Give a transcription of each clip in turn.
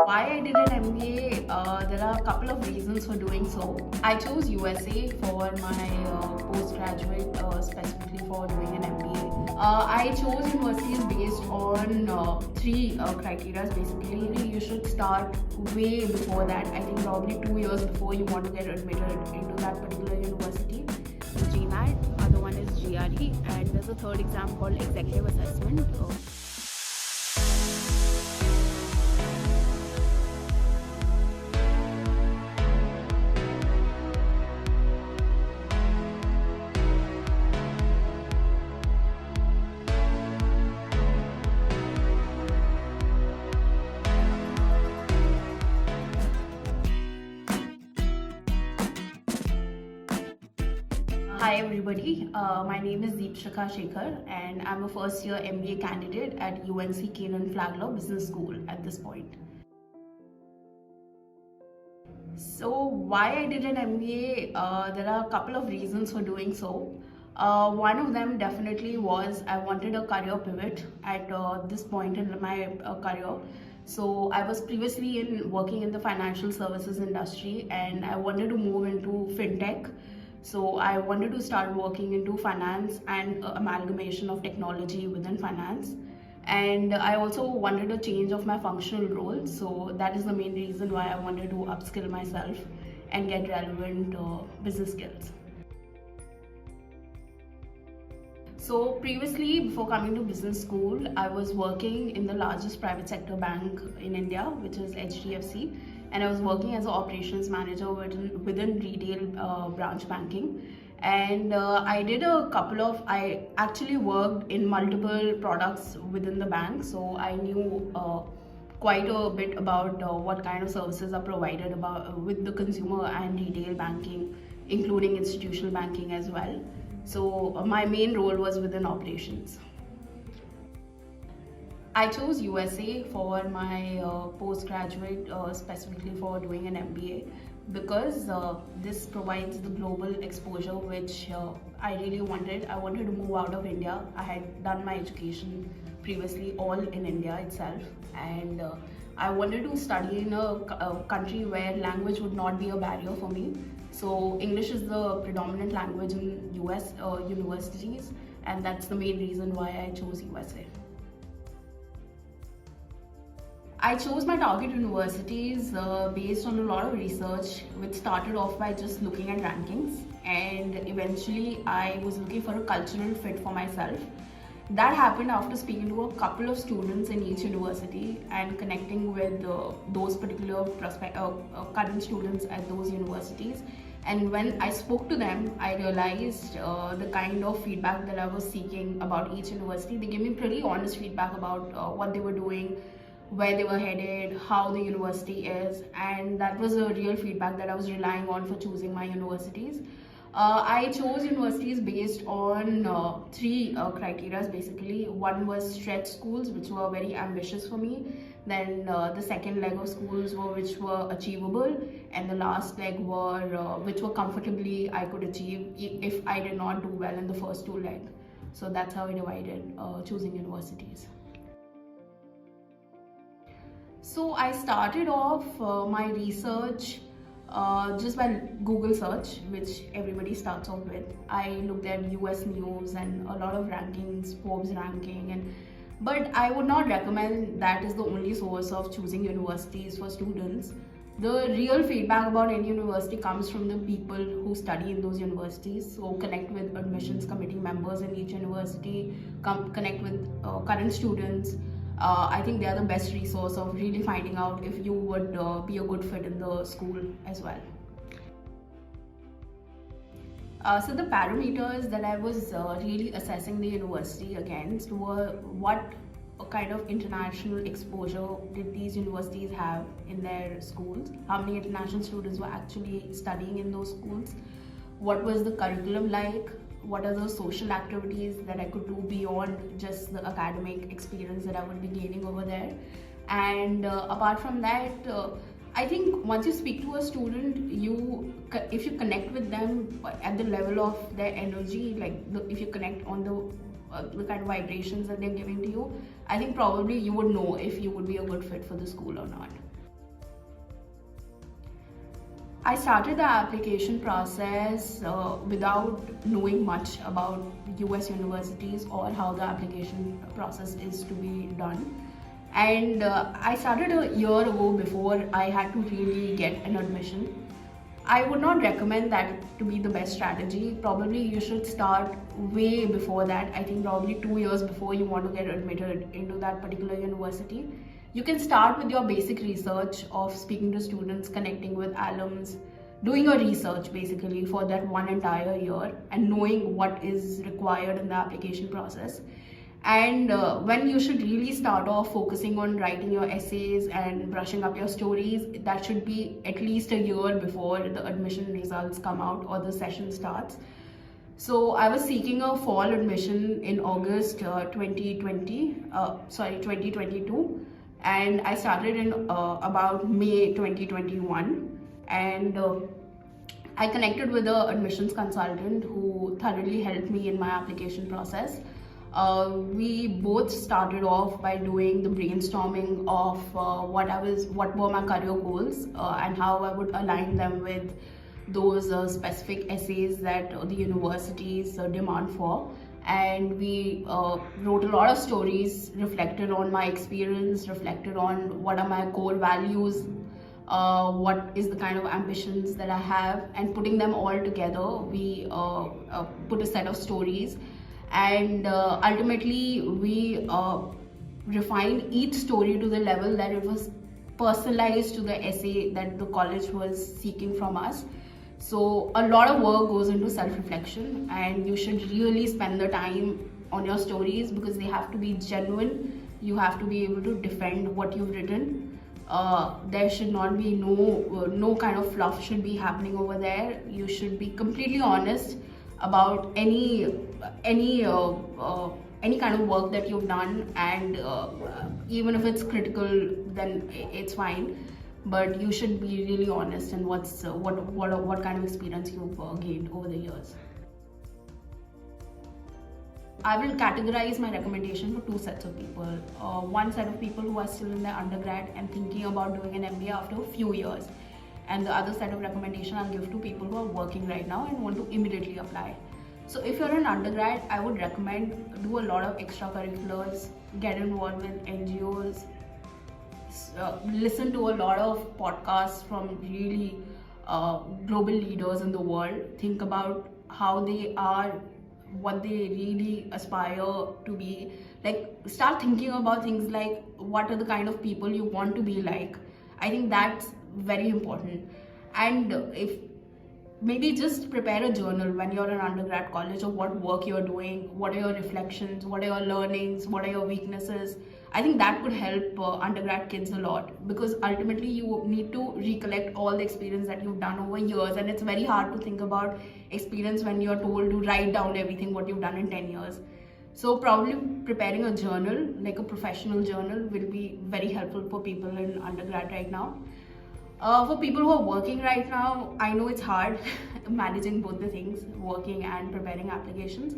Why I did an MBA, there are a couple of reasons for doing so. I chose USA for my postgraduate, specifically for doing an MBA. I chose universities based on three criteria. Basically, you should start way before that. I think probably 2 years before you want to get admitted into that particular university. GMAT, other one is GRE, and there's a third exam called Executive Assessment. Hi everybody, my name is Deepshikha Shekhar and I'm a first year MBA candidate at UNC Flagler Business School at this point. So why I did an MBA, there are a couple of reasons for doing so. One of them definitely was I wanted a career pivot at this point in my career. So I was previously working in the financial services industry and I wanted to move into fintech. So I wanted to start working into finance and amalgamation of technology within finance. And I also wanted a change of my functional role. So that is the main reason why I wanted to upskill myself and get relevant business skills. So previously, before coming to business school, I was working in the largest private sector bank in India, which is HDFC. And I was working as an operations manager within retail branch banking. And I actually worked in multiple products within the bank. So I knew quite a bit about what kind of services are provided with the consumer and retail banking, including institutional banking as well. So my main role was within operations. I chose USA for my postgraduate, specifically for doing an MBA, because this provides the global exposure which I really wanted. I wanted to move out of India. I had done my education previously all in India itself, and I wanted to study in a country where language would not be a barrier for me. So English is the predominant language in US universities, and that's the main reason why I chose USA. I chose my target universities based on a lot of research, which started off by just looking at rankings, and eventually I was looking for a cultural fit for myself. That happened after speaking to a couple of students in each university and connecting with those particular current students at those universities. And when I spoke to them, I realized the kind of feedback that I was seeking about each university. They gave me pretty honest feedback about what they were doing, where they were headed, how the university is, and that was a real feedback that I was relying on for choosing my universities. I chose universities based on three criteria basically. One was stretch schools, which were very ambitious for me. Then the second leg of schools which were achievable, and the last leg were which were comfortably I could achieve if I did not do well in the first two legs. So that's how I divided choosing universities. So I started off my research just by Google search, which everybody starts off with. I looked at US news and a lot of rankings, Forbes ranking, but I would not recommend that is the only source of choosing universities for students. The real feedback about any university comes from the people who study in those universities. So connect with admissions committee members in each university, connect with current students. I think they are the best resource of really finding out if you would be a good fit in the school as well. So the parameters that I was really assessing the university against were what kind of international exposure did these universities have in their schools, how many international students were actually studying in those schools, what was the curriculum like, what are the social activities that I could do beyond just the academic experience that I would be gaining over there. And apart from that, I think once you speak to a student, if you connect with them at the level of their energy, if you connect on the kind of vibrations that they're giving to you, I think probably you would know if you would be a good fit for the school or not. I started the application process without knowing much about US universities or how the application process is to be done. And I started a year ago before I had to really get an admission. I would not recommend that to be the best strategy. Probably you should start way before that. I think probably 2 years before you want to get admitted into that particular university. You can start with your basic research of speaking to students, connecting with alums, doing your research basically for that one entire year and knowing what is required in the application process. And when you should really start off focusing on writing your essays and brushing up your stories, that should be at least a year before the admission results come out or the session starts. So I was seeking a fall admission in August 2022, and I started in about May 2021. And I connected with an admissions consultant who thoroughly helped me in my application process. We both started off by doing the brainstorming of what were my career goals and how I would align them with those specific essays that the universities demand for. And we wrote a lot of stories, reflected on my experience, reflected on what are my core values, what is the kind of ambitions that I have, and putting them all together, we put a set of stories. And ultimately we refined each story to the level that it was personalized to the essay that the college was seeking from us. So a lot of work goes into self-reflection, and you should really spend the time on your stories because they have to be genuine. You have to be able to defend what you've written. There should not be no kind of fluff should be happening over there. You should be completely honest about any kind of work that you've done, and even if it's critical, then it's fine. But you should be really honest in what kind of experience you've gained over the years. I will categorize my recommendation for two sets of people. One set of people who are still in their undergrad and thinking about doing an MBA after a few years. And the other set of recommendation I'll give to people who are working right now and want to immediately apply. So if you're an undergrad, I would recommend do a lot of extracurriculars, get involved with NGOs, listen to a lot of podcasts from really global leaders in the world. Think about how they are, what they really aspire to be. Like, start thinking about things like what are the kind of people you want to be like. I think that's very important. And if maybe just prepare a journal when you're in undergrad college of what work you're doing, what are your reflections, what are your learnings, what are your weaknesses. I think that could help undergrad kids a lot, because ultimately you need to recollect all the experience that you've done over years, and it's very hard to think about experience when you're told to write down everything what you've done in 10 years. So probably preparing a journal, like a professional journal, will be very helpful for people in undergrad right now. For people who are working right now, I know it's hard managing both the things, working and preparing applications,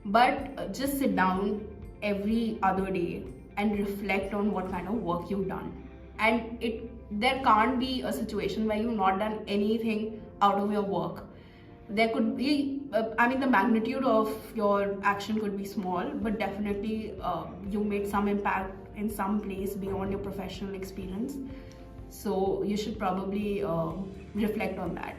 but just sit down every other day and reflect on what kind of work you've done. And there can't be a situation where you've not done anything out of your work. There could be, the magnitude of your action could be small, but definitely you made some impact in some place beyond your professional experience. So you should probably reflect on that.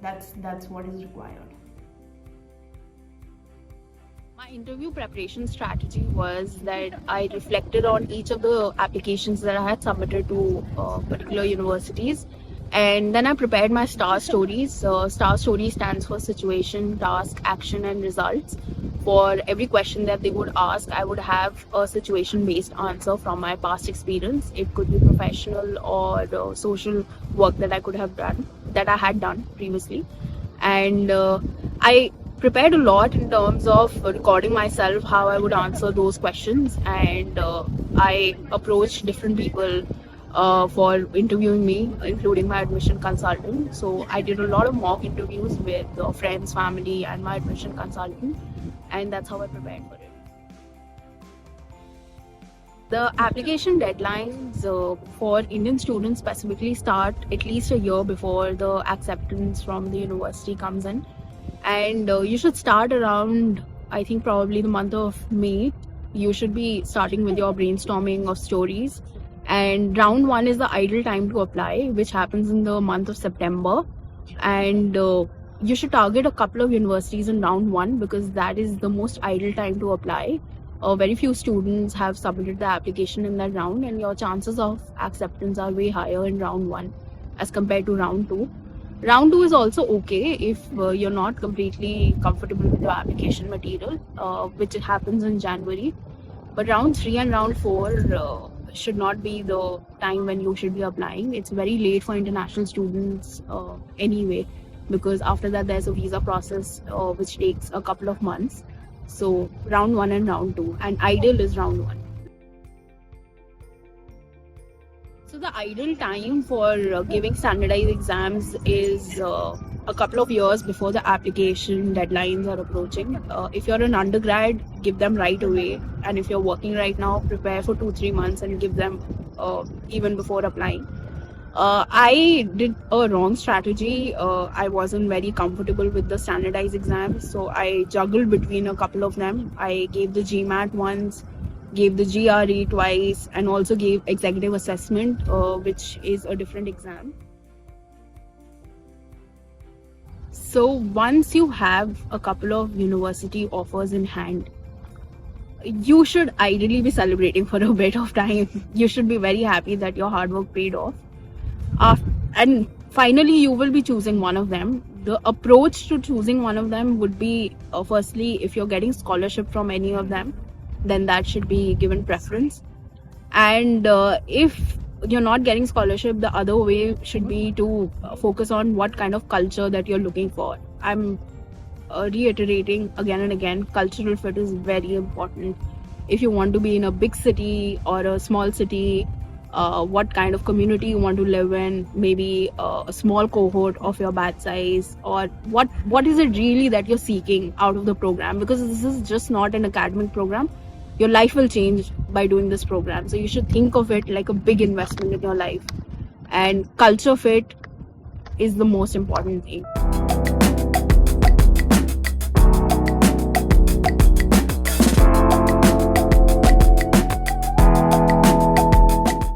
That's what is required. My interview preparation strategy was that I reflected on each of the applications that I had submitted to particular universities, and then I prepared my STAR stories. STAR story stands for situation, task, action, and results. For every question that they would ask, I would have a situation-based answer from my past experience. It could be professional or social work that I had done previously. And I prepared a lot in terms of recording myself how I would answer those questions, and I approached different people for interviewing me, including my admission consultant. So I did a lot of mock interviews with friends, family, and my admission consultant, and that's how I prepared for it. The application deadlines for Indian students specifically start at least a year before the acceptance from the university comes in. And you should start around, I think, probably the month of May. You should be starting with your brainstorming of stories. And round one is the ideal time to apply, which happens in the month of September. And you should target a couple of universities in round one because that is the most ideal time to apply. Very few students have submitted the application in that round, and your chances of acceptance are way higher in round one as compared to round two. Round two is also okay if you're not completely comfortable with your application material, which happens in January. But round three and round four should not be the time when you should be applying. It's very late for international students anyway, because after that there's a visa process which takes a couple of months. So round one and round two, and ideal is round one. So the ideal time for giving standardized exams is a couple of years before the application deadlines are approaching. If you're an undergrad, give them right away. And if you're working right now, prepare for 2-3 months and give them even before applying. I did a wrong strategy. I wasn't very comfortable with the standardized exams, so I juggled between a couple of them. I gave the GMAT once, gave the GRE twice, and also gave executive assessment, which is a different exam. So once you have a couple of university offers in hand, you should ideally be celebrating for a bit of time. You should be very happy that your hard work paid off. And finally you will be choosing one of them. The approach to choosing one of them would be, firstly, if you're getting scholarship from any of them, then that should be given preference. And if you're not getting scholarship, the other way should be to focus on what kind of culture that you're looking for. I'm reiterating again and again, cultural fit is very important. If you want to be in a big city or a small city, what kind of community you want to live in, maybe a small cohort of your batch size, or what is it really that you're seeking out of the program, because this is just not an academic program. Your life will change by doing this program, so you should think of it like a big investment in your life, and culture fit is the most important thing.